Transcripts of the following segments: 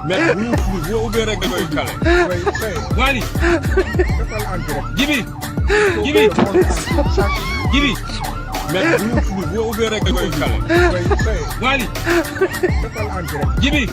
mais boo ubbee rek da koy kale. Wally. Jibi. mais boo ubbee rek da koy kale. Wally. Jibi.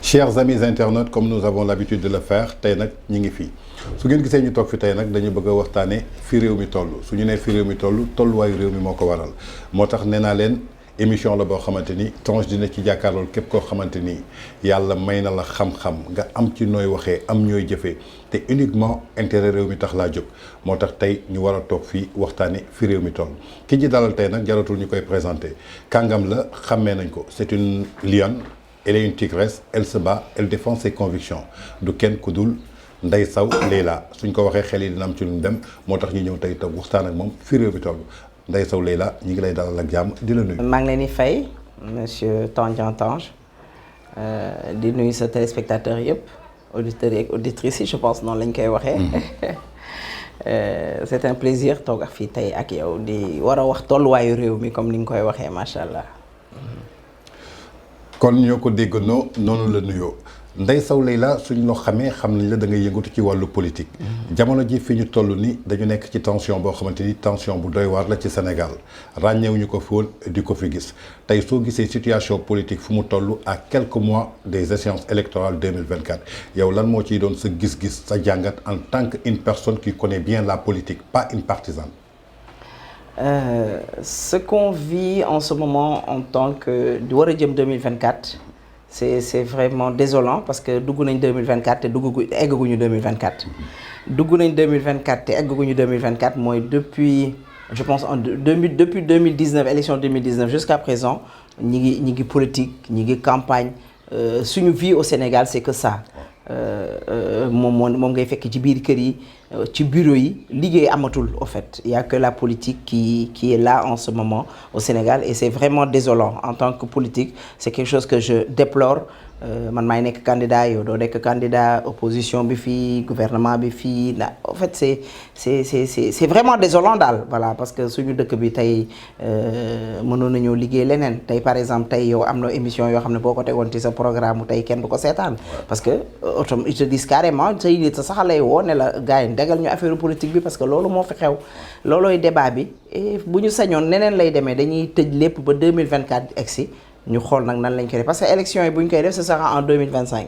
Chers amis internautes, comme nous avons l'habitude de le faire, tey nag ñi ngi fii su ngeen gisee ñu toog fi tey nag dañu bëgg a waxtaane fi réew mi toll su ñu nee fi réew mi toll tolluwaayu réew mi moo ko waral moo tax nee naa leen émission la boo xamante ni Tange dina ci jàkkaarlool képp koo xamante ni yàlla may na la xam-xam nga am ci nooy waxee am ñooy jëfee te uniquement intérêt réew mi tax laa jóg moo tax tey ñu war a toog fii waxtaane fi réew mi toll ki ji dalal tey nag jaratul ñu koy présenté kàngam la xàmmee nañ ko c'est une lionne. Elle est une tigresse, elle se bat, elle défend ses convictions du kenn ku dul Ndeye Sow Leila suñ ko waxee xel yi dina am ci lu mu dem moo tax ñu ñëw tey toog waxtaan ak moom fi réew mi toll Ndeye Sow Leila ñu ngi lay dalal ak jàmm di la nuyu. maa ngi leen di fay monsieur Tange di nuyu sa téléspectateurs yëpp auditeurs et auditrices yi je pense noonu lañ koy waxee. C'est un plaisir toog ak fii tey ak yow di war a wax tolluwaayu réew mi comme ni nga koy waxee macha allah. kon ñoo ko déggandoo noonu la nuyoo Ndeye Sow Leila suñ loo xamee xam nañ la da ngay yëngatu ci wàllu politique. jamono ji fi ñu toll ni dañu nekk ci tension boo xamante ni tension bu doy waar la ci Sénégal ràññeewuñu ko fóol di ko fi gis tey soo gisee situation politique fu mu toll à quelques mois des échéances électorales 2024 yow lan moo ciy doon sa gis-gis sa jàngat en tant que une personne qui connaît bien la politique pas une partisane. Ce qu'on vit en ce moment en tant que di war a jëm 2024 c'est vraiment désolant parce que dugg nañ 2024 te eggaguñu 2024 dugg nañ 2024 te eggaguñu 2024 mooy depuis je pense depuis 2019 élection 2019 jusqu'à présent ñi ngi politique ñi ngi campagne suñu vie au Sénégal c'est que ça moom ngay fekk ci biir kër yi ci bureau yi liggéey amatul au fait il y a que la politique qui est là en ce moment au Sénégal et c'est vraiment désolant en tant que politique c'est quelque chose que je déplore man maay nekk candidat yow doo nekk candidat opposition bi fii gouvernement bi fii na en fait c'est vraiment désolant daal voilà parce que suñu dëkk bi tey mënoon nañoo liggéey leneen tey par exemple tey yow am na émission yoo xam ne boo ko tegoon ci sa programme tey kenn du ko seetaan parce que ils te disent carrément say nit sa sax lay woo ne la gars yi degal ñu affaire politique bi parce que loolu moo fi xew loolooy débat bi et bu ñu sañoon neneen lay demee dañuy tëj lépp ba 2024 egsi ñu xool nag nan lañ koy def parce que élection yi bu ñu koy def ce sera en 2025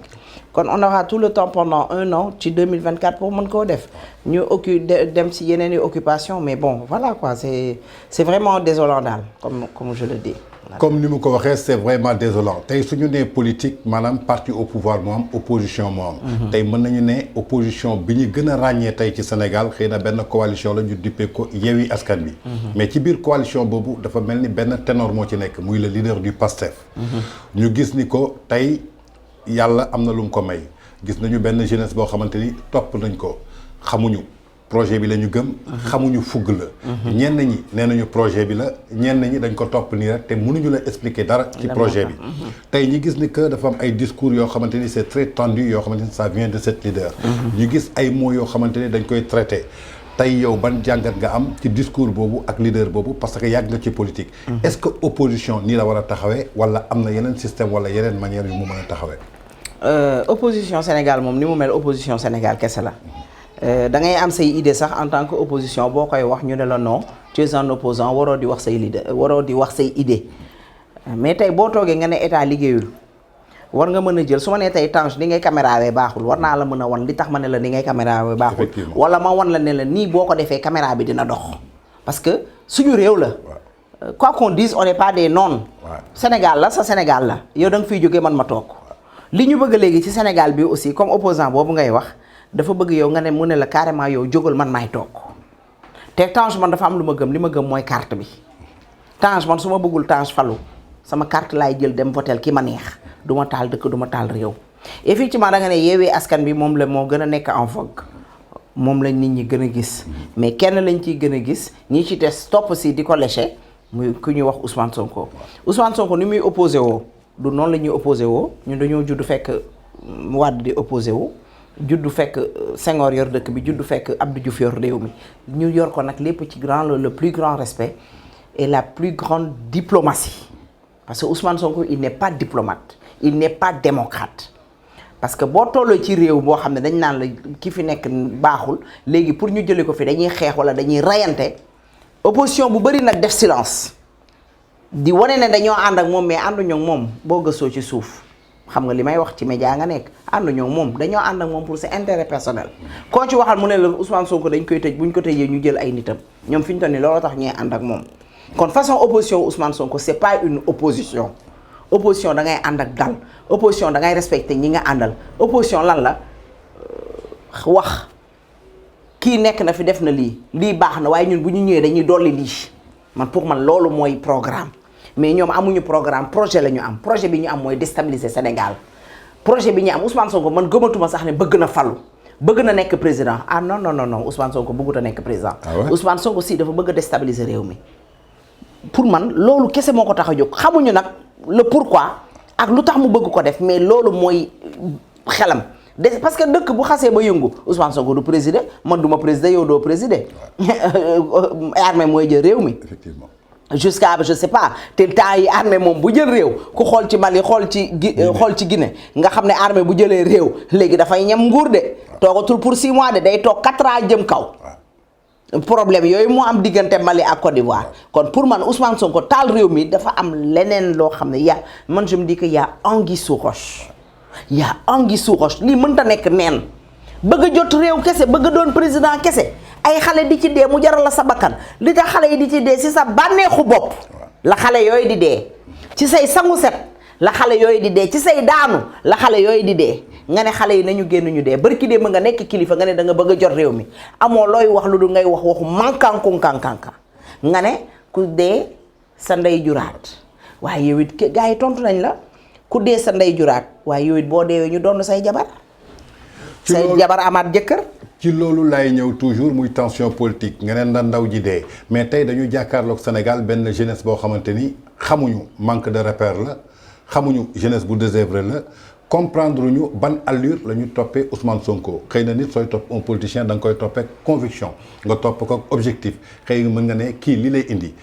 kon on aura tout le temps pendant un an ci 2024 pour mën koo def ñu dem ci yeneen i occupation mais bon voilà quoi c'est vraiment désolant daal comme je le dis. comme ni mu ko waxee c'est vraiment désolant tey suñu nee politique maanaam parti au pouvoir moo am opposition moo am. tey mën nañu ne opposition bi ñu gën a ràññee tey ci Sénégal xëy na benn coalition la ñu dippee ko Yewwi Askan Wi. mais ci biir coalition boobu dafa mel ni benn ténor moo ci nekk muy le leader du PASTEF. ñu gis ni ko tey yàlla am na lu mu ko may gis nañu benn jeunesse boo xamante ni topp nañ ko xamuñu. projet bi la ñu gëm xamuñu fugg la ñenn ñi nee nañu projet bi la ñenn ñi dañ ko topp nii rek te mënuñu la expliquer dara ci projet bi tey ñi gis ni que dafa am ay discours yoo xamante ni c'est très tendu yoo xamante ni ça vient de cet leader ñu gis ay mots yoo xamante ni dañ koy traité tey yow ban jàngat nga am ci discours boobu ak leader boobu parce que yàgg nga ci politique est-ce que opposition nii la war a taxawee wala am na yeneen système wala yeneen manière yu mu mën a taxawee opposition Sénégal moom ni mu mel opposition Sénégal kese la da ngay am say idée sax en tant que opposition boo koy wax ñu ne la non tu es un opposant waroo di wax say leader waroo di wax say idée mais tey boo toogee nga ne état liggéeyul war nga mën a jël su ma nee tey Tange ni ngay caméra wee baaxul war naa la mën a wan li tax ma ne la ni ngay caméra wee baaxul wala ma wan la ne la nii boo ko defee caméra bi dina dox parce que suñu réew la quoi qu'on dise on n'est pas des noons Sénégal la sa Sénégal la yow da nga fiy jógee man ma toog li ñu bëgg léegi ci Sénégal bi aussi comme opposant boobu ngay wax dafa bëgg yow nga ne mu ne la carrément yow jógal man maay toog te Tange man dafa am lu ma gëm li ma gëm mooy carte bi Tange man su ma bëggul Tange falu sama carte laay jël dem votel ki ma neex du ma taal dëkk du ma taal réew effectivement da nga ne Yewwi Askan Wi moom la moo gën a nekk en vogue moom lañ nit ñi gën a gis mais kenn lañ ciy gën a gis ñi ci des topp si di ko léché muy ku ñuy wax Ousmane Sonko ni muy opposé woo du noonu la ñuy opposé woo ñun dañoo judd fekk Wade di opposé wu juddu fekk Senghor yor dëkk bi juddu fekk Abdou Diouf yor réew mi ñu yor ko nag lépp ci le plus grand respect et la plus grande diplomatie. Parce que Ousmane Sonko, il n'est pas diplomate, il n'est pas démocrate. Parce que boo tolloo ci réew boo xam ne dañ naan la ki fi nekk baaxul léegi pour ñu jëlee ko fi dañuy xeex wala dañuy rayante opposition bu bëri nag def silence di wane ne dañoo ànd ak moom mais ànduñoo ak moom boo gëstoo ci suuf xam nga li may wax ci média nga nekk ànduñoo ak moom dañoo ànd ak moom pour ses intérêts personnels. koo ci waxal mu ne la Ousmane Sonko dañ koy tëj bu ñu ko tëjee ñu jël ay nitam ñoom fi ñu toll nii looloo tax ñuy ànd ak moom kon façon opposition Ousmane Sonko c'est pas une opposition. opposition da ngay ànd ak dal opposition da ngay respecté ñi nga àndal opposition lan la wax kii nekk na fi def na lii baax na waaye ñun bu ñu ñëwee dañuy dolli lii man pour man loolu mooy programme mais ñoom amuñu programme projet la ñu am projet bi ñu am mooy déstabiliser Sénégal projet bi ñu am Ousmane Sonko man gëmatuma sax ne bëgg na falu bëgg na nekk président ah non non non non Ousmane Sonko bëggut a nekk président. Ousmane Sonko si dafa bëgg a déstabiliser réew mi pour man loolu kese moo ko tax a jóg xamuñu nag. le pourquoi ak lu tax mu bëgg ko def mais loolu mooy xelam parce que dëkk bu xasee ba yëngu Ousmane Sonko du présider man du ma présider yow doo présider armée mooy jël réew mi. Effectivement. jusqu'à je sais pas te temps yi armée moom bu jël réew ku xool ci Mali xool ci Guinée nga xam ne armée bu jëlee réew léegi dafay ñam nguur de toogatul pour 6 mois de day toog 4 ans jëm kaw. problème yooyu moo am diggante Mali ak Côte d'Ivoire kon pour man Ousmane Sonko taal réew mi dafa am leneen loo xam ne man je me dis que y a anguille sous roche y a anguille sous roche lii mënta nekk neen bëgg a jot réew kese bëgg a doon président kese ay xale di ci dee mu jaral la sa bakkan li tax xale yi di ci dee si sa bànneexu bopp la xale yooyu di dee ci say sangu set la xale yooyu di dee ci say daanu la xale yooyu di dee nga ne xale yi nañu génn ñu dee barki dee ma nga nekk kilifa nga ne da nga bëgg a jot réew mi amoo looy wax lu du ngay wax waxu mankankunkankanka nga ne ku dee sa ndey juraat waaye yow it gars yi tontu nañ la ku dee sa ndey juraat waaye yow it boo deewee ñu doon say jabar say jabar amaat jëkkër ci loolu lay ñëw toujours muy tension politique nga ne ndaw ji dee mais tey dañu jàkkaarloog Sénégal benn jeunesse boo xamante ni xamuñu manque de repère la xamuñu jeunesse bu désœuvré la comprendre ñu ban allure la ñu toppee Ousmane Sonko xëy na nit sooy topp un politicien da nga koy toppee conviction nga topp ko objectif xëy nga mën nga ne kii li lay indi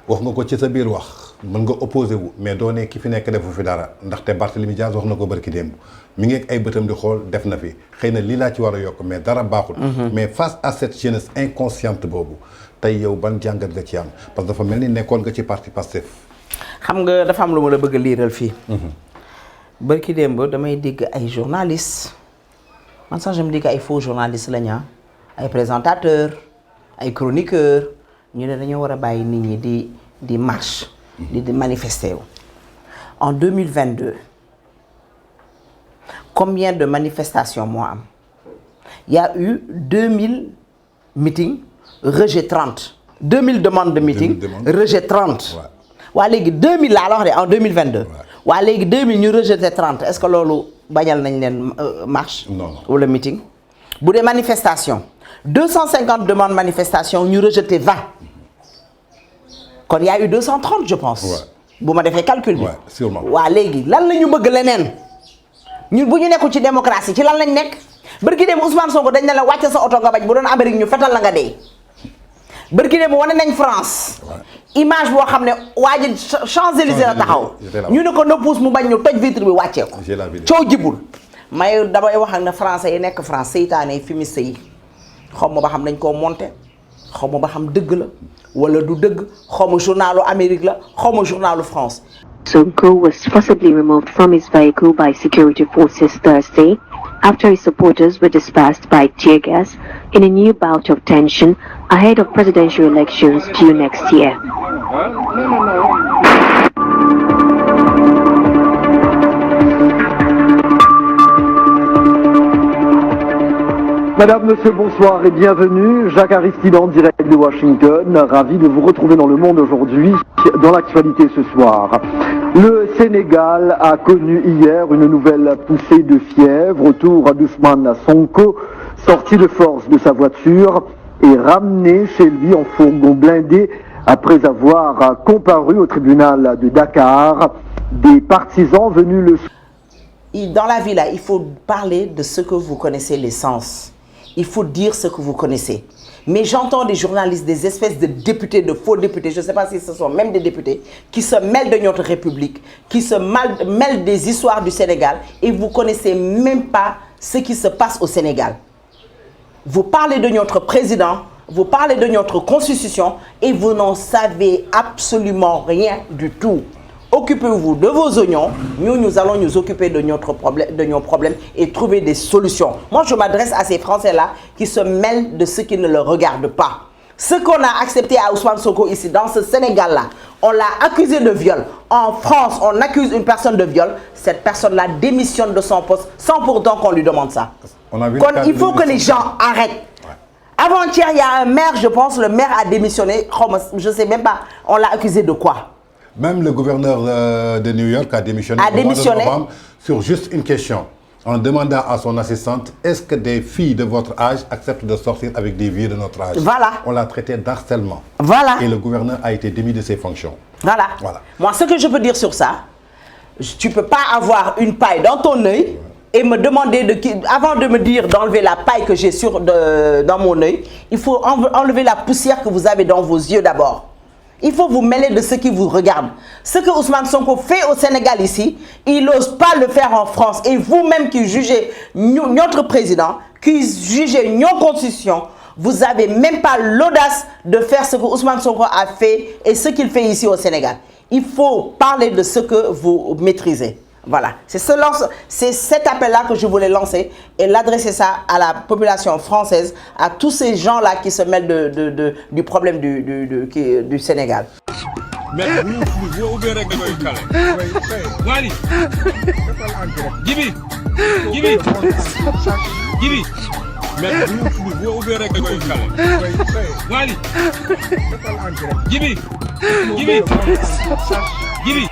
wax nga ko ci sa biir wax mën nga opposé wu mais doo ne ki fi nekk defu fi dara ndaxte Barthélémy Dias wax na ko barki démb mi ngi ak ay bëtam di xool def na fi xëy na lii laa ci war a yokk mais dara baaxul. mais face à cette jeunesse inconsciente boobu tey yow ban jàngat nga ci am parce que dafa mel ni nekkoon nga ci parti Pastef. xam nga dafa am lu ma la bëgg a liiral fii. barki démb damay dégg ay journalistes man sax je me dis que ay faux journalistes la ñu ay présentateurs ay chroniqueurs ñu ne dañoo war a bàyyi nit ñi di marche. di manifester wu. en 2022 combien de manifestations moo am il y a eu 2000 meetings rejet 30 2000 demandes de meeting rejet 30. waa léegi 2000 laa la wax de en 2022. waa léegi 2000 ñu rejeté 30 est-ce que loolu bañal nañ leen marche. non wala meeting. bu dee manifestation 250 demandes manifestation ñu rejeté 20 kon y a eu 230 je pense. bu ma defee calcul bi. sûrement. waa léegi lan la ñu bëgg leneen ñun bu ñu nekkul ci démocratie ci lan lañ nekk bërki dem Ousmane Sonko dañ ne la wàcce sa oto nga bañ bu doon Amérique ñu fetal la nga dee. bërki dem wane nañ France. image boo xam ne waa ji Champs-Élysées la taxaw ñu ne ko na puus mu bañ ñu toj vitre bi wàccee ko coow jibul may damay wax ak na français yi nekk France seytaane fumiste yi xaw ma ba xam dañ koo monté xaw ma ba xam dëgg la wala du dëgg xaw ma journalu Amérique la xaw ma journalu France. Sonko was forcibly removed from his vehicle by security forces Thursday after his supporters were dispersed by tear gas in a new bout of tension ahead of presidential elections due next year. Madame, Monsieur, bonsoir et bienvenue. Jacques Aristide en direct de Washington. Ravi de vous retrouver dans le monde aujourd'hui, dans l'actualité ce soir. Le Sénégal a connu hier une nouvelle poussée de fièvre autour d'Ousmane Sonko, sorti de force de sa voiture et ramené chez lui en fourgon blindé après avoir comparu au tribunal de Dakar. Des partisans venus le... Dans la vie, là, il faut parler de ce que vous connaissez, l'essence. il faut dire ce que vous connaissez. Mais j'entends des journalistes, des espèces de députés, de faux députés, je ne sais pas si ce sont même des députés, qui se mêlent de notre République, qui se mêlent des histoires du Sénégal, et vous ne connaissez même pas ce qui se passe au Sénégal. Vous parlez de notre président, vous parlez de notre constitution, et vous n'en savez absolument rien du tout. Occupez-vous de vos oignons, nous allons nous occuper de nos problèmes et trouver des solutions. Moi, je m'adresse à ces Français-là qui se mêlent de ce qui ne leur regarde pas. Ce qu'on a accepté à Ousmane Sonko ici, dans ce Sénégal-là, on l'a accusé de viol. En France, on accuse une personne de viol. Cette personne-là démissionne de son poste sans pourtant qu'on lui demande ça. Il faut que les gens arrêtent. Ouais. Avant-hier, il y a un maire, je pense, le maire a démissionné. Je ne sais même pas, on l'a accusé de quoi? Même le gouverneur de New York a démissionné, au mois de novembre sur juste une question, en demandant à son assistante, est-ce que des filles de votre âge acceptent de sortir avec des vieux de notre âge? Voilà. On l'a traité d'harcèlement. Voilà. Et le gouverneur a été démis de ses fonctions. Voilà. Moi, ce que je peux dire sur ça, tu ne peux pas avoir une paille dans ton œil et me demander, avant de me dire d'enlever la paille que j'ai dans mon œil, il faut enlever la poussière que vous avez dans vos yeux d'abord. Il faut vous mêler de ce qui vous regarde. Ce que Ousmane Sonko fait au Sénégal ici, il n'ose pas le faire en France. Et vous-même qui jugez notre président, qui jugez nos constitutions, vous n'avez même pas l'audace de faire ce que Ousmane Sonko a fait et ce qu'il fait ici au Sénégal. Il faut parler de ce que vous maîtrisez. Voilà, c'est cet appel-là que je voulais lancer et l'adresser ça à la population française, à tous ces gens-là qui se mêlent du problème du Sénégal. Mais vous rek da koy kale. Wally. Jibi. Jibi. Jibi. Mais vous rek da koy kale. Wally. Jibi. Jibi. Jibi.